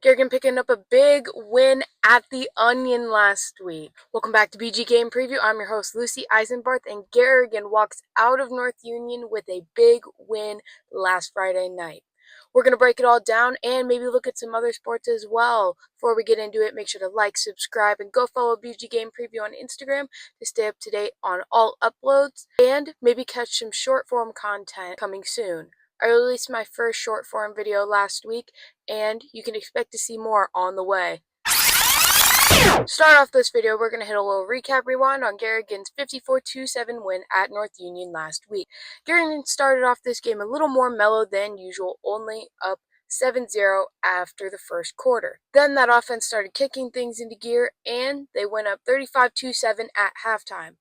Garrigan picking up a big win at the Onion last week. Welcome back to BG Game Preview. I'm your host, Lucy Eisenbarth, and Garrigan walks out of North Union with a big win last Friday night. We're going to break it all down and maybe look at some other sports as well. Before we get into it, make sure to like, subscribe, and go follow BG Game Preview on Instagram to stay up to date on all uploads and maybe catch some short form content coming soon. I released my first short form video last week, and you can expect to see more on the way. To start off this video, we're going to hit a little recap rewind on Garrigan's 54-7 win at North Union last week. Garrigan started off this game a little more mellow than usual, only up 7-0 after the first quarter. Then that offense started kicking things into gear, and they went up 35-7 at halftime.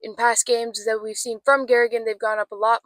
In past games that we've seen from Garrigan, they've gone up a lot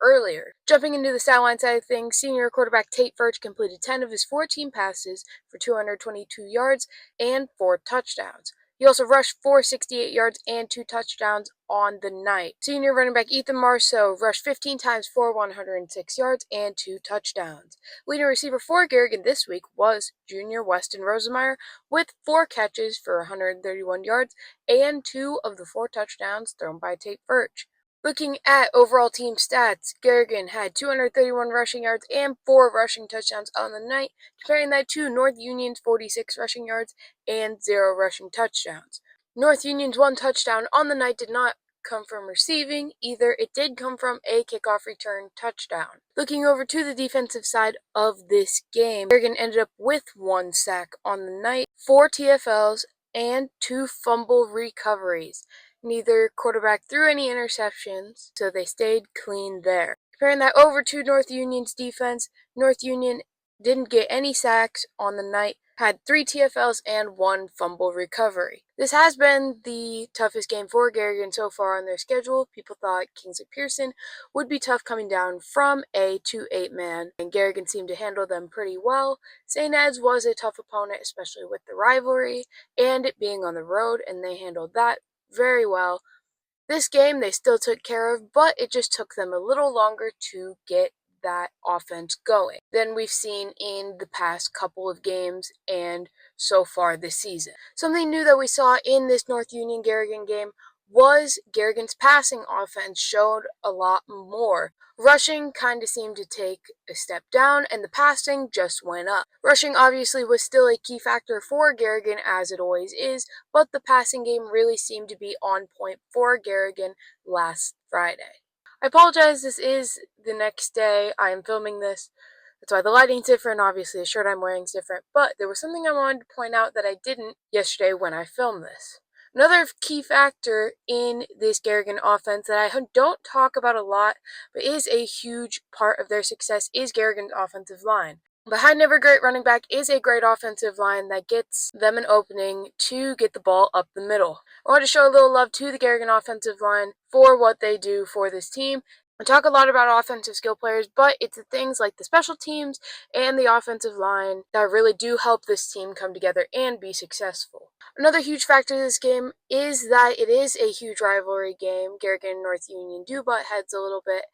earlier. Jumping into the stat line side of things, senior quarterback Tate Furch completed 10 of his 14 passes for 222 yards and 4 touchdowns. He also rushed for 68 yards and 2 touchdowns on the night. Senior running back Ethan Marceau rushed 15 times for 106 yards and 2 touchdowns. Leading receiver for Garrigan this week was junior Weston Rosemeyer with 4 catches for 131 yards and 2 of the 4 touchdowns thrown by Tate Furch. Looking at overall team stats, Garrigan had 231 rushing yards and 4 rushing touchdowns on the night, comparing that to North Union's 46 rushing yards and 0 rushing touchdowns. North Union's 1 touchdown on the night did not come from receiving either. It did come from a kickoff return touchdown. Looking over to the defensive side of this game, Garrigan ended up with 1 sack on the night, 4 TFLs, and 2 fumble recoveries. Neither quarterback threw any interceptions, so they stayed clean there. Comparing that over to North Union's defense, North Union didn't get any sacks on the night, had 3 TFLs and 1 fumble recovery. This has been the toughest game for Garrigan so far on their schedule. People thought Kingsley Pearson would be tough coming down from a 2-8 man, and Garrigan seemed to handle them pretty well. St. Ed's was a tough opponent, especially with the rivalry and it being on the road, and they handled that very well. This game they still took care of, but it just took them a little longer to get that offense going than we've seen in the past couple of games and so far this season. Something new that we saw in this North Union Garrigan game was Garrigan's passing offense showed a lot more. Rushing kind of seemed to take a step down, and the passing just went up. Rushing obviously was still a key factor for Garrigan, as it always is, but the passing game really seemed to be on point for Garrigan last Friday. I apologize, this is the next day I am filming this. That's why the lighting's different. Obviously, the shirt I'm wearing is different, but there was something I wanted to point out that I didn't yesterday when I filmed this. Another key factor in this Garrigan offense that I don't talk about a lot, but is a huge part of their success, is Garrigan's offensive line. Behind every great running back is a great offensive line that gets them an opening to get the ball up the middle. I want to show a little love to the Garrigan offensive line for what they do for this team. I talk a lot about offensive skill players, but it's the things like the special teams and the offensive line that really do help this team come together and be successful. Another huge factor in this game is that it is a huge rivalry game. Garrigan and North Union do butt heads a little bit,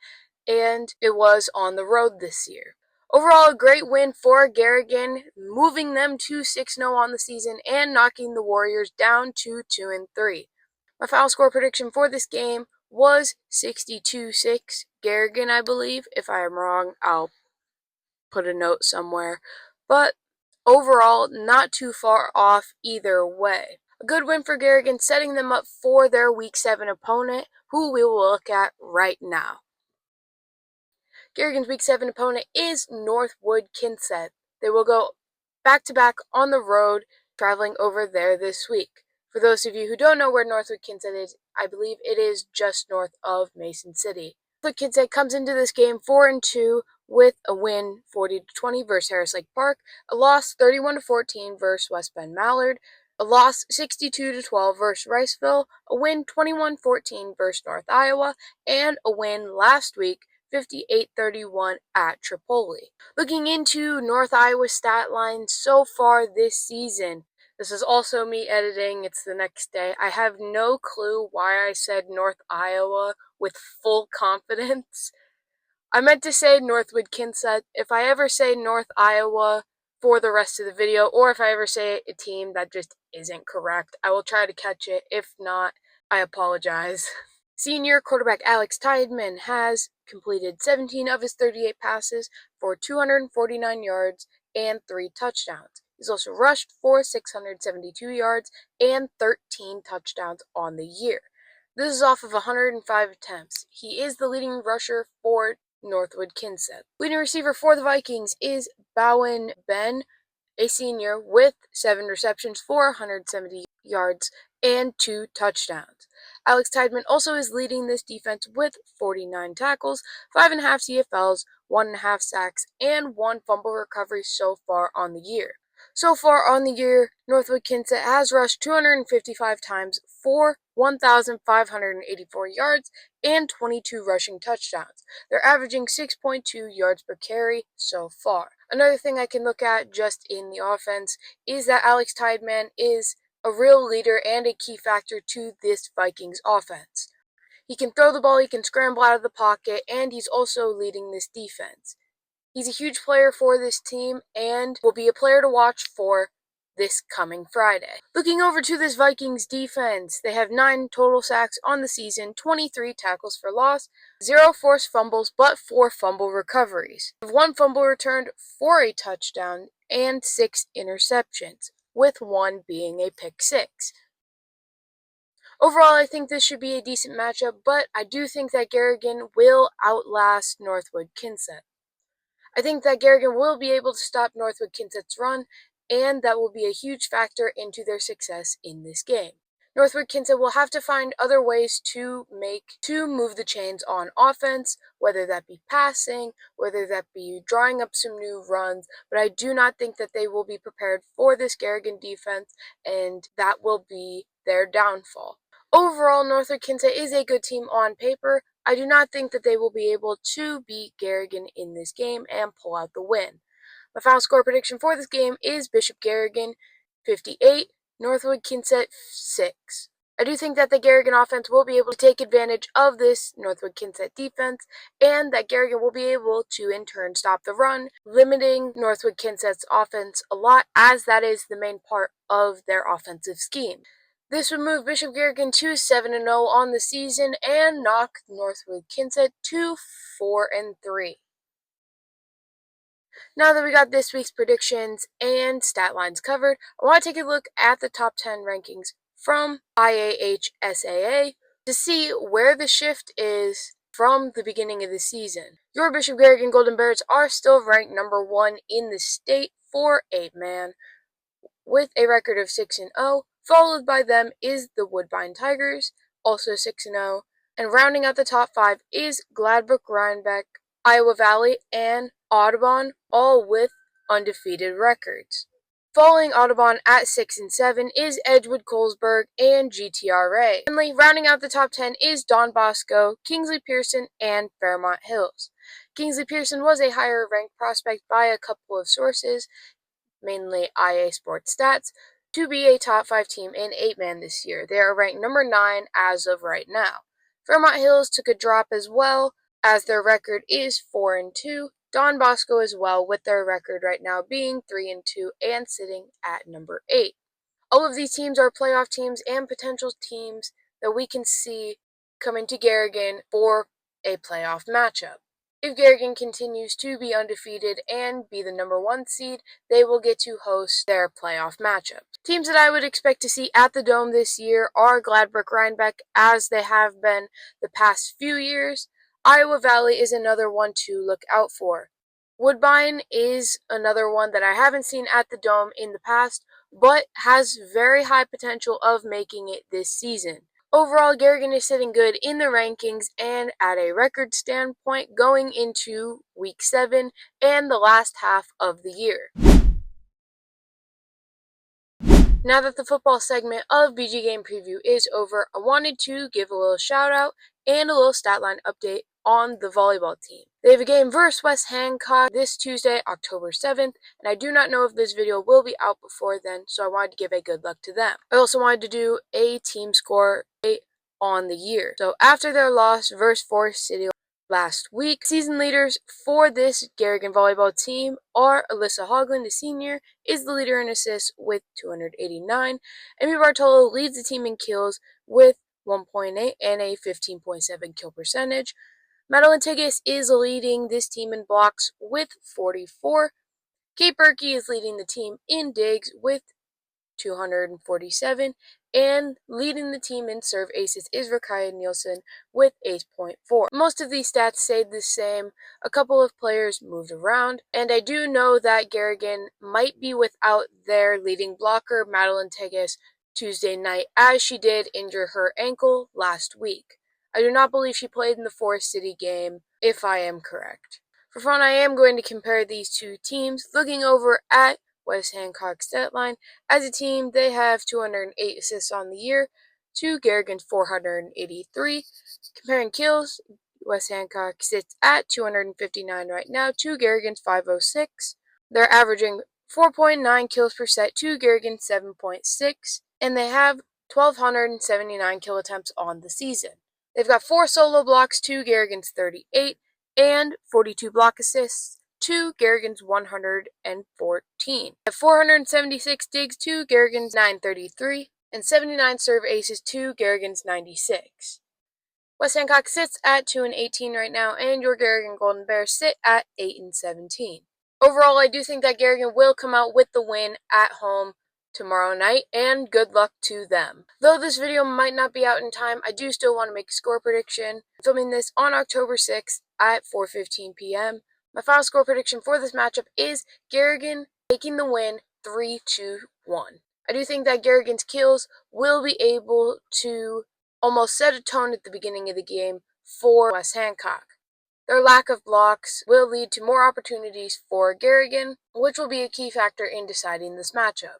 and it was on the road this year. Overall, a great win for Garrigan, moving them to 6-0 on the season and knocking the Warriors down to 2-3. My final score prediction for this game was 62-6 Garrigan, I believe. If I am wrong, I'll put a note somewhere. But overall, not too far off either way. A good win for Garrigan, setting them up for their Week 7 opponent, who we will look at right now. Garrigan's Week 7 opponent is Northwood Kensett. They will go back-to-back on the road, traveling over there this week. For those of you who don't know where Northwood Kensett is, I believe it is just north of Mason City. Northwood Kensett comes into this game 4-2 with a win 40-20 versus Harris Lake Park, a loss 31-14 versus West Bend Mallard, a loss 62-12 versus Riceville, a win 21-14 versus North Iowa, and a win last week 58-31 at Tripoli. Looking into North Iowa's stat line so far this season, this is also me editing, it's the next day. I have no clue why I said North Iowa with full confidence. I meant to say Northwood Kensett. If I ever say North Iowa for the rest of the video, or if I ever say a team that just isn't correct, I will try to catch it. If not, I apologize. Senior quarterback Alex Tideman has completed 17 of his 38 passes for 249 yards and 3 touchdowns. He's also rushed for 672 yards and 13 touchdowns on the year. This is off of 105 attempts. He is the leading rusher for Northwood Kensett. Leading receiver for the Vikings is Bowen Ben, a senior, with 7 receptions for 170 yards and 2 touchdowns. Alex Tideman also is leading this defense with 49 tackles, 5.5 CFLs, 1.5 sacks, and 1 fumble recovery so far on the year. So far on the year, Northwood Kensett has rushed 255 times for 1,584 yards and 22 rushing touchdowns. They're averaging 6.2 yards per carry so far. Another thing I can look at just in the offense is that Alex Tideman is a real leader and a key factor to this Vikings offense. He can throw the ball, he can scramble out of the pocket, and he's also leading this defense. He's a huge player for this team and will be a player to watch for this coming Friday. Looking over to this Vikings defense, they have 9 total sacks on the season, 23 tackles for loss, 0 forced fumbles, but 4 fumble recoveries. 1 fumble returned for a touchdown and 6 interceptions, with 1 being a pick 6. Overall, I think this should be a decent matchup, but I do think that Garrigan will outlast Northwood Kensett. I think that Garrigan will be able to stop Northwood Kensett's run, and that will be a huge factor into their success in this game. Northwood Kensett will have to find other ways to move the chains on offense, whether that be passing, whether that be drawing up some new runs, but I do not think that they will be prepared for this Garrigan defense, and that will be their downfall. Overall, Northwood Kensett is a good team on paper. I do not think that they will be able to beat Garrigan in this game and pull out the win. My final score prediction for this game is Bishop Garrigan 58, Northwood Kensett 6. I do think that the Garrigan offense will be able to take advantage of this Northwood Kensett defense, and that Garrigan will be able to in turn stop the run, limiting Northwood Kensett's offense a lot, as that is the main part of their offensive scheme. This would move Bishop Garrigan to 7-0 on the season and knock Northwood Kensett to 4-3. Now that we got this week's predictions and stat lines covered, I want to take a look at the top 10 rankings from IAHSAA to see where the shift is from the beginning of the season. Your Bishop Garrigan Golden Bears are still ranked number 1 in the state for 8-man, with a record of 6-0. Followed by them is the Woodbine Tigers, also 6-0. And rounding out the top 5 is Gladbrook Rhinebeck, Iowa Valley, and Audubon, all with undefeated records. Following Audubon at 6-7 is Edgewood Colesburg and GTRA. Finally, rounding out the top 10 is Don Bosco, Kingsley Pearson, and Fairmont Hills. Kingsley Pearson was a higher ranked prospect by a couple of sources, mainly IA Sports Stats, to be a top 5 team in 8-man this year. They are ranked number 9 as of right now. Fairmont Hills took a drop as well, as their record is 4-2. Don Bosco as well, with their record right now being 3-2 and sitting at number 8. All of these teams are playoff teams and potential teams that we can see coming to Garrigan for a playoff matchup. If Garrigan continues to be undefeated and be the number 1 seed, they will get to host their playoff matchup. Teams that I would expect to see at the Dome this year are Gladbrook Rhinebeck, as they have been the past few years. Iowa Valley is another one to look out for. Woodbine is another one that I haven't seen at the Dome in the past, but has very high potential of making it this season. Overall, Garrigan is sitting good in the rankings and at a record standpoint going into Week 7 and the last half of the year. Now that the football segment of BG Game Preview is over, I wanted to give a little shout out and a little stat line update on the volleyball team. They have a game versus West Hancock this Tuesday, October 7th, and I do not know if this video will be out before then, so I wanted to give a good luck to them. I also wanted to do a team score on the year. So after their loss versus Forest City last week. Season leaders for this Garrigan volleyball team are Alyssa Hoagland, a senior, is the leader in assists with 289. Amy Bartolo leads the team in kills with 1.8 and a 15.7 kill percentage. Madeline Tigges is leading this team in blocks with 44. Kate Berkey is leading the team in digs with 247, and leading the team in serve aces is Rakaya Nielsen with 8.4. Most of these stats stayed the same. A couple of players moved around, and I do know that Garrigan might be without their leading blocker, Madeline Tigges, Tuesday night, as she did injure her ankle last week. I do not believe she played in the Forest City game, if I am correct. For fun, I am going to compare these two teams, looking over at West Hancock's stat line. As a team, they have 208 assists on the year to Garrigan's 483. Comparing kills, West Hancock sits at 259 right now to Garrigan's 506. They're averaging 4.9 kills per set to Garrigan's 7.6, and they have 1,279 kill attempts on the season. They've got 4 solo blocks to Garrigan's 38 and 42 block assists to Garrigan's 114. 476 digs to Garrigan's 933, and 79 serve aces to Garrigan's 96. West Hancock sits at 2-18 right now, and your Garrigan Golden Bears sit at 8-17. Overall, I do think that Garrigan will come out with the win at home tomorrow night, and good luck to them. Though this video might not be out in time, I do still want to make a score prediction. I'm filming this on October 6th at 4:15 p.m. My final score prediction for this matchup is Garrigan taking the win 3-1. I do think that Garrigan's kills will be able to almost set a tone at the beginning of the game for West Hancock. Their lack of blocks will lead to more opportunities for Garrigan, which will be a key factor in deciding this matchup.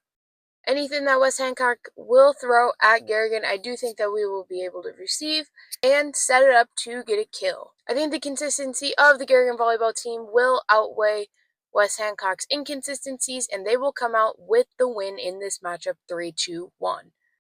Anything that West Hancock will throw at Garrigan, I do think that we will be able to receive and set it up to get a kill. I think the consistency of the Garrigan volleyball team will outweigh West Hancock's inconsistencies, and they will come out with the win in this matchup 3-1.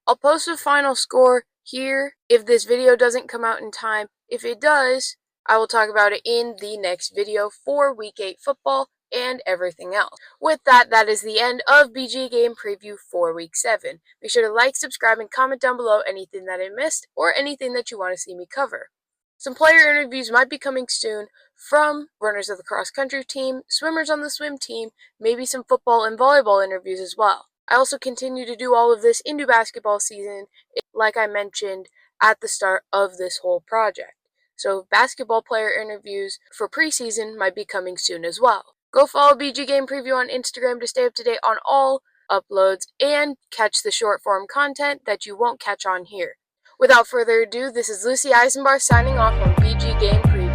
I'll post a final score here if this video doesn't come out in time. If it does, I will talk about it in the next video for Week 8 football and everything else. With that, that is the end of BG Game Preview for Week 7. Make sure to like, subscribe, and comment down below anything that I missed or anything that you want to see me cover. Some player interviews might be coming soon from runners of the cross-country team, swimmers on the swim team, maybe some football and volleyball interviews as well. I also continue to do all of this into basketball season, like I mentioned at the start of this whole project. So basketball player interviews for preseason might be coming soon as well. Go follow BG Game Preview on Instagram to stay up to date on all uploads and catch the short form content that you won't catch on here. Without further ado, this is Lucy Eisenbarth signing off on BG Game Preview.